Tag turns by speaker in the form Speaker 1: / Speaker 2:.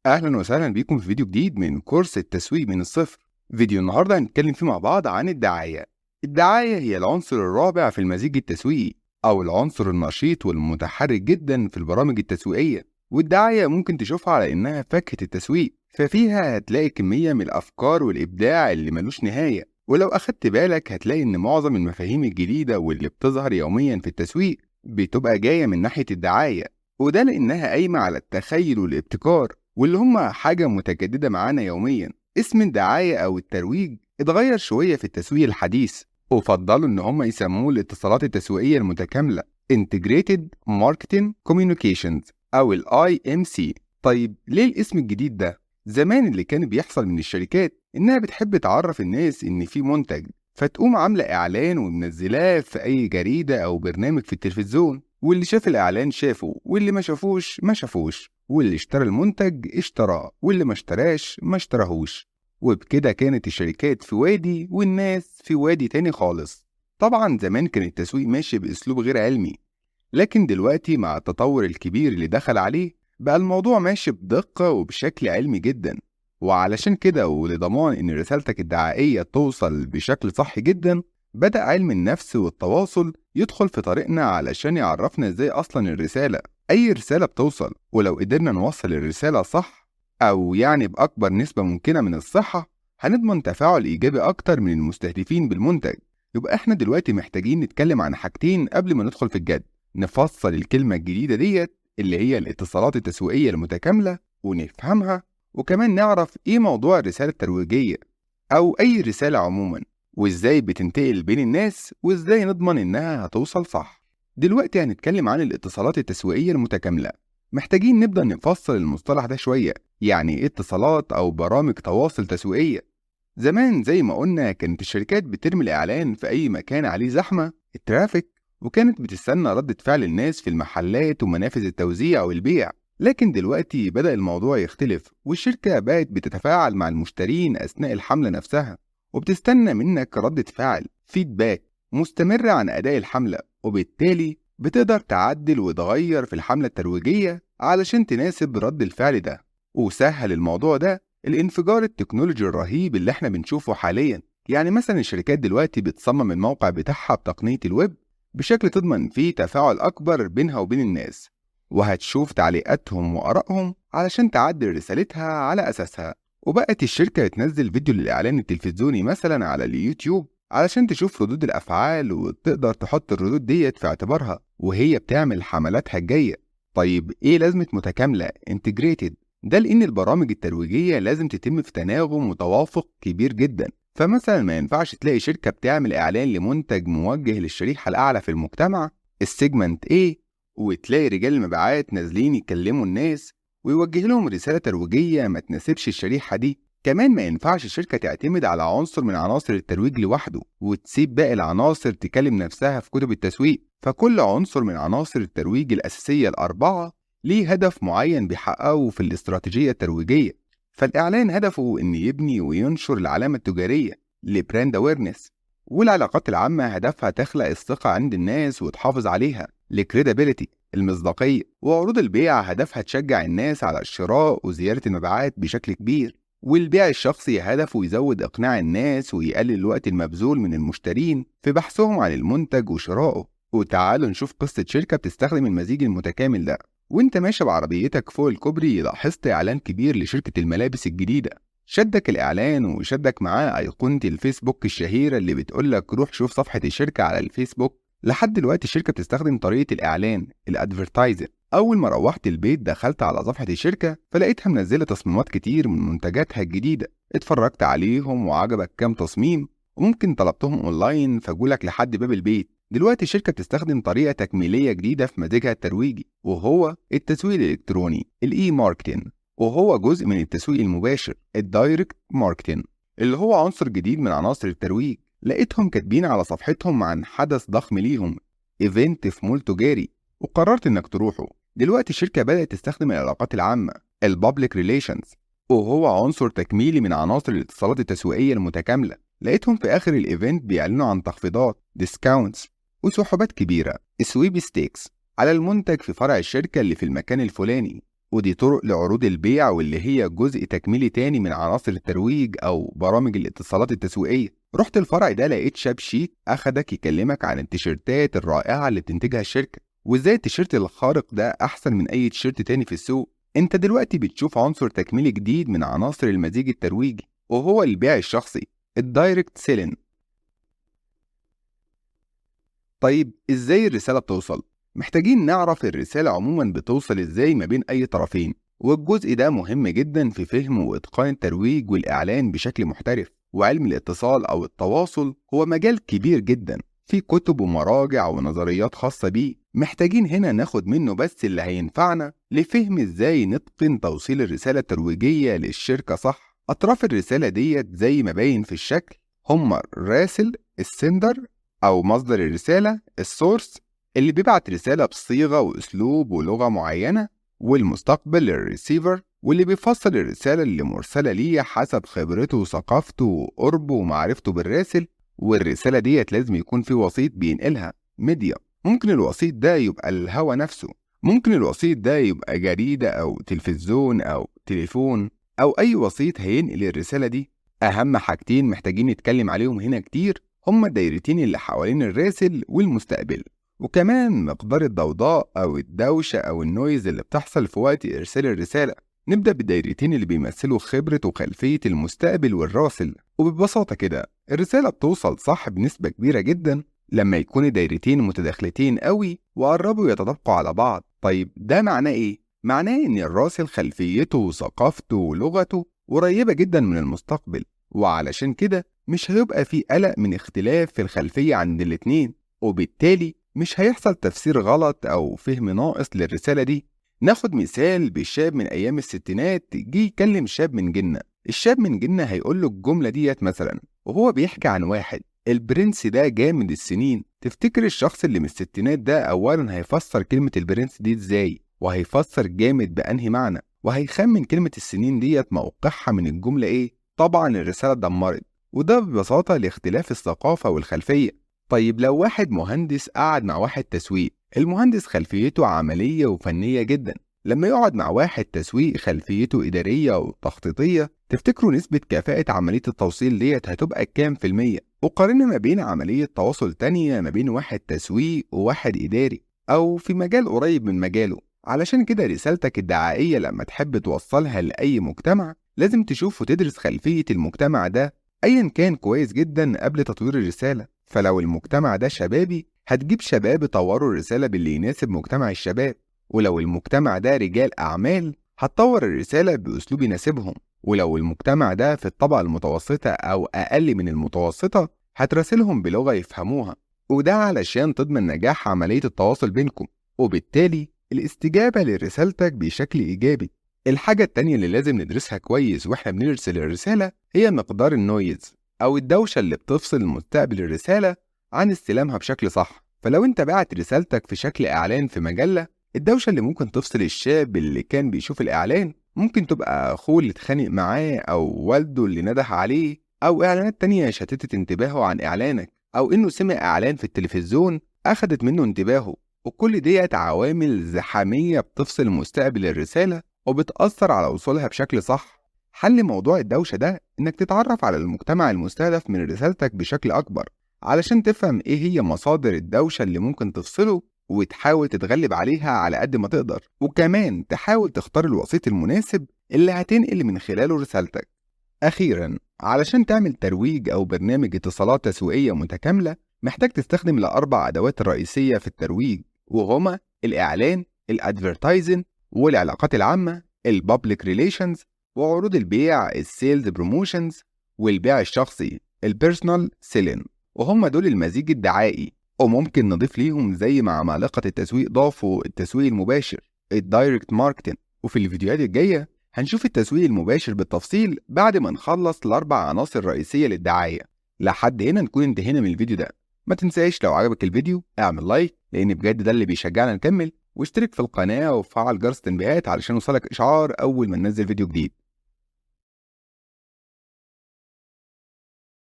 Speaker 1: أهلا وسهلا بيكم في فيديو جديد من كورس التسويق من الصفر. فيديو النهاردة هنتكلم فيه مع بعض عن الدعاية. الدعاية هي العنصر الرابع في المزيج التسويقي، أو العنصر النشيط والمتحرك جدا في البرامج التسويقية. والدعاية ممكن تشوفها على إنها فاكهة التسويق، ففيها هتلاقي كمية من الأفكار والإبداع اللي ملوش نهاية. ولو أخدت بالك هتلاقي إن معظم المفاهيم الجديدة واللي بتظهر يوميا في التسويق بتبقى جاية من ناحية الدعاية، وده لأنها قايمة على التخيل والابتكار، واللي هما حاجة متجددة معانا يوميا. اسم الدعاية أو الترويج اتغير شوية في التسويق الحديث، وفضلوا إن هما يسموه الاتصالات التسويقية المتكاملة Integrated Marketing Communications أو ال IMC. طيب ليه الاسم الجديد ده؟ زمان اللي كان بيحصل من الشركات إنها بتحب تعرف الناس إن في منتج، فتقوم عاملة إعلان ومنزلاه في أي جريدة أو برنامج في التلفزيون، واللي شاف الإعلان شافه، واللي ما شافوش ما شافوش، واللي اشترى المنتج اشتراه، واللي ما اشتراش ما اشتراهوش. وبكده كانت الشركات في وادي والناس في وادي تاني خالص. طبعا زمان كان التسويق ماشي بأسلوب غير علمي، لكن دلوقتي مع التطور الكبير اللي دخل عليه بقى الموضوع ماشي بدقة وبشكل علمي جدا. وعلشان كده ولضمان إن رسالتك الدعائية توصل بشكل صح جدا، بدأ علم النفس والتواصل يدخل في طريقنا علشان يعرفنا إزاي أصلا الرسالة، أي رسالة بتوصل، ولو قدرنا نوصل الرسالة صح، أو يعني بأكبر نسبة ممكنة من الصحة، هنضمن تفاعل إيجابي أكتر من المستهدفين بالمنتج. يبقى إحنا دلوقتي محتاجين نتكلم عن حاجتين قبل ما ندخل في الجد. نفصل الكلمة الجديدة ديت اللي هي الاتصالات التسويقية المتكاملة ونفهمها، وكمان نعرف إيه موضوع الرسالة الترويجية أو أي رسالة عموما، وإزاي بتنتقل بين الناس، وإزاي نضمن إنها هتوصل صح. دلوقتي هنتكلم عن الاتصالات التسويقية المتكاملة. محتاجين نبدأ نفصل المصطلح ده شوية، يعني إيه اتصالات أو برامج تواصل تسويقية؟ زمان زي ما قلنا كانت الشركات بترمي الإعلان في أي مكان عليه زحمة، الترافيك، وكانت بتستنى ردة فعل الناس في المحلات ومنافذ التوزيع والبيع. لكن دلوقتي بدأ الموضوع يختلف، والشركة بقت بتتفاعل مع المشترين أثناء الحملة نفسها، وبتستنى منك ردة فعل فيدباك مستمرة عن أداء الحملة، وبالتالي بتقدر تعدل وتغير في الحملة الترويجية علشان تناسب رد الفعل ده. وسهل الموضوع ده الانفجار التكنولوجي الرهيب اللي احنا بنشوفه حاليا. يعني مثلا الشركات دلوقتي بتصمم الموقع بتاعها بتقنية الويب بشكل تضمن فيه تفاعل أكبر بينها وبين الناس، وهتشوف تعليقاتهم وآرائهم علشان تعدل رسالتها على أساسها. وبقت الشركة تنزل فيديو للإعلان التلفزيوني مثلا على اليوتيوب علشان تشوف ردود الأفعال، وتقدر تحط الردود ديت في اعتبارها وهي بتعمل حملاتها الجاية. طيب إيه لازمة متكاملة Integrated؟ ده لأن البرامج الترويجية لازم تتم في تناغم وتوافق كبير جدا. فمثلا ما ينفعش تلاقي شركة بتعمل إعلان لمنتج موجه للشريحة الأعلى في المجتمع، السيجمنت A، وتلاقي رجال المبيعات نازلين يكلموا الناس ويوجه لهم رسالة ترويجية ما تناسبش الشريحة دي. كمان ما ينفعش الشركة تعتمد على عنصر من عناصر الترويج لوحده وتسيب باقي العناصر تكلم نفسها في كتب التسويق. فكل عنصر من عناصر الترويج الأساسية الأربعة ليه هدف معين بيحققه في الاستراتيجية الترويجية. فالإعلان هدفه إن يبني وينشر العلامة التجارية لبراند أويرنس، والعلاقات العامة هدفها تخلق الثقة عند الناس وتحافظ عليها لكريدابيليتي المصداقية، وعروض البيع هدفها تشجع الناس على الشراء وزيادة المبيعات بشكل كبير، والبيع الشخصي هدفه يزود إقناع الناس ويقلل الوقت المبذول من المشترين في بحثهم عن المنتج وشرائه. وتعالوا نشوف قصة شركة بتستخدم المزيج المتكامل ده. وانت ماشي بعربيتك فوق الكوبري لاحظت إعلان كبير لشركة الملابس الجديدة، شدك الإعلان وشدك معاه أيقونة الفيسبوك الشهيرة اللي بتقولك روح شوف صفحة الشركة على الفيسبوك. لحد دلوقتي الشركة بتستخدم طريقة الإعلان الأدفرتايزر. أول ما روحت البيت دخلت على صفحة الشركة فلقيتها منزلة تصميمات كتير من منتجاتها الجديدة، اتفرجت عليهم وعجبك كام تصميم وممكن طلبتهم أونلاين فجولك لحد باب البيت. دلوقتي الشركة بتستخدم طريقة تكميلية جديدة في مزيجها الترويجي، وهو التسويق الإلكتروني الإي ماركتين، وهو جزء من التسويق المباشر الدايركت ماركتين، اللي هو عنصر جديد من عناصر الترويج. لقيتهم كاتبين على صفحتهم عن حدث ضخم ليهم، ايفنت في مول تجاري، وقررت انك تروحه. دلوقتي الشركة بدأت تستخدم العلاقات العامة البابليك ريليشنز، وهو عنصر تكميلي من عناصر الاتصالات التسويقية المتكاملة. لقيتهم في آخر الايفنت بيعلنوا عن تخفيضات ديسكاونتس وسحوبات كبيرة سويب ستيكس على المنتج في فرع الشركة اللي في المكان الفلاني، ودي طرق لعروض البيع واللي هي جزء تكميلي تاني من عناصر الترويج أو برامج الاتصالات التسويقية. رحت الفرع ده لقيت شاب شيك أخدك يكلمك عن التيشيرتات الرائعة اللي بتنتجها الشركة، وإزاي التيشيرت الخارق ده أحسن من أي تيشيرت تاني في السوق. أنت دلوقتي بتشوف عنصر تكميلي جديد من عناصر المزيج الترويجي، وهو البيع الشخصي، الدايركت سيلين. طيب إزاي الرسالة بتوصل؟ محتاجين نعرف الرسالة عموما بتوصل إزاي ما بين أي طرفين، والجزء ده مهم جدا في فهم وإتقان الترويج والإعلان بشكل محترف. وعلم الاتصال أو التواصل هو مجال كبير جدا، في كتب ومراجع ونظريات خاصة بيه، محتاجين هنا ناخد منه بس اللي هينفعنا لفهم إزاي نتقن توصيل الرسالة الترويجية للشركة صح. أطراف الرسالة ديت زي ما باين في الشكل هما الراسل، السندر أو مصدر الرسالة، السورس اللي بيبعت رسالة بصيغة وأسلوب ولغة معينة، والمستقبل الريسيفر واللي بيفصل الرسالة اللي مرسلة ليه حسب خبرته وثقافته وقربه ومعرفته بالراسل. والرسالة ديت لازم يكون في وسيط بينقلها، ميديا. ممكن الوسيط ده يبقى الهوا نفسه، ممكن الوسيط ده يبقى جريدة أو تلفزيون أو تليفون أو أي وسيط هينقل الرسالة دي. أهم حاجتين محتاجين نتكلم عليهم هنا كتير هما الدايرتين اللي حوالين الراسل والمستقبل، وكمان مقدار الضوضاء أو الدوشة أو النويز اللي بتحصل في وقت إرسال الرسالة. نبدأ بالدايرتين اللي بيمثلوا خبرة وخلفية المستقبل والراسل. وببساطة كده الرسالة بتوصل صح بنسبة كبيرة جدا لما يكون الدايرتين متداخلتين قوي وقربوا يتطابقوا على بعض. طيب ده معناه إيه؟ معناه إن الراسل خلفيته وثقافته ولغته قريبة جدا من المستقبل، وعلشان كده مش هيبقى في قلق من اختلاف في الخلفية عند الاتنين، وبالتالي مش هيحصل تفسير غلط أو فهم ناقص للرسالة دي. ناخد مثال بشاب من أيام الستينات جه يكلم شاب من جنة. الشاب من جنة هيقول له الجملة ديت مثلا وهو بيحكي عن واحد البرنس ده جامد السنين. تفتكر الشخص اللي من الستينات ده أولا هيفسر كلمة البرنس دي إزاي؟ وهيفسر جامد بأنهي معنى؟ وهيخمن كلمة السنين ديت موقعها من الجملة إيه؟ طبعا الرسالة اتدمرت، وده ببساطة لاختلاف الثقافة والخلفية. طيب لو واحد مهندس قعد مع واحد تسويق، المهندس خلفيته عملية وفنية جدا، لما يقعد مع واحد تسويق خلفيته إدارية وتخطيطية، تفتكروا نسبة كفاءة عملية التوصيل ديت هتبقى كام في المية؟ وقارنا ما بين عملية تواصل تانية ما بين واحد تسويق وواحد إداري أو في مجال قريب من مجاله. علشان كده رسالتك الدعائية لما تحب توصلها لأي مجتمع لازم تشوف وتدرس خلفية المجتمع ده أيا كان كويس جدا قبل تطوير الرسالة. فلو المجتمع ده شبابي هتجيب شباب يطوروا الرسالة باللي يناسب مجتمع الشباب، ولو المجتمع ده رجال أعمال هتطور الرسالة بأسلوب يناسبهم، ولو المجتمع ده في الطبقة المتوسطة أو أقل من المتوسطة هتراسلهم بلغة يفهموها، وده علشان تضمن نجاح عملية التواصل بينكم وبالتالي الاستجابة لرسالتك بشكل إيجابي. الحاجة التانية اللي لازم ندرسها كويس واحنا بنرسل الرسالة هي مقدار النويز أو الدوشة اللي بتفصل مستقبل الرسالة عن استلامها بشكل صح. فلو انت بعت رسالتك في شكل إعلان في مجلة، الدوشة اللي ممكن تفصل الشاب اللي كان بيشوف الإعلان ممكن تبقى أخوه اللي اتخانق معاه أو والده اللي نده عليه، أو إعلانات تانية شتتت انتباهه عن إعلانك، أو إنه سمع إعلان في التلفزيون أخدت منه انتباهه. وكل ديت عوامل زحامية بتفصل مستقبل الرسالة وبتأثر على وصولها بشكل صح. حل موضوع الدوشة ده إنك تتعرف على المجتمع المستهدف من رسالتك بشكل أكبر علشان تفهم إيه هي مصادر الدوشة اللي ممكن تفصله وتحاول تتغلب عليها على قد ما تقدر، وكمان تحاول تختار الوسيط المناسب اللي هتنقل من خلاله رسالتك. أخيراً، علشان تعمل ترويج أو برنامج اتصالات تسويقية متكاملة محتاج تستخدم الأربع أدوات الرئيسية في الترويج، وهما الإعلان، الأدفيرتايزن، والعلاقات العامة، البابليك ريليشنز، وعروض البيع، السيلز بروموشنز، والبيع الشخصي، البيرسونال سيلين. وهم دول المزيج الدعائي، وممكن نضيف ليهم زي ما عمالقة التسويق ضافوا التسويق المباشر، الدايركت ماركتنج. وفي الفيديوهات الجاية هنشوف التسويق المباشر بالتفصيل بعد ما نخلص الأربع عناصر رئيسية للدعاية. لحد هنا نكون انتهينا من الفيديو ده. ما تنساش لو عجبك الفيديو اعمل لايك لأن بجد ده اللي بيشجعنا نكمل، واشترك في القناة وفعل جرس التنبيهات علشان يوصلك إشعار أول ما ننزل فيديو جديد.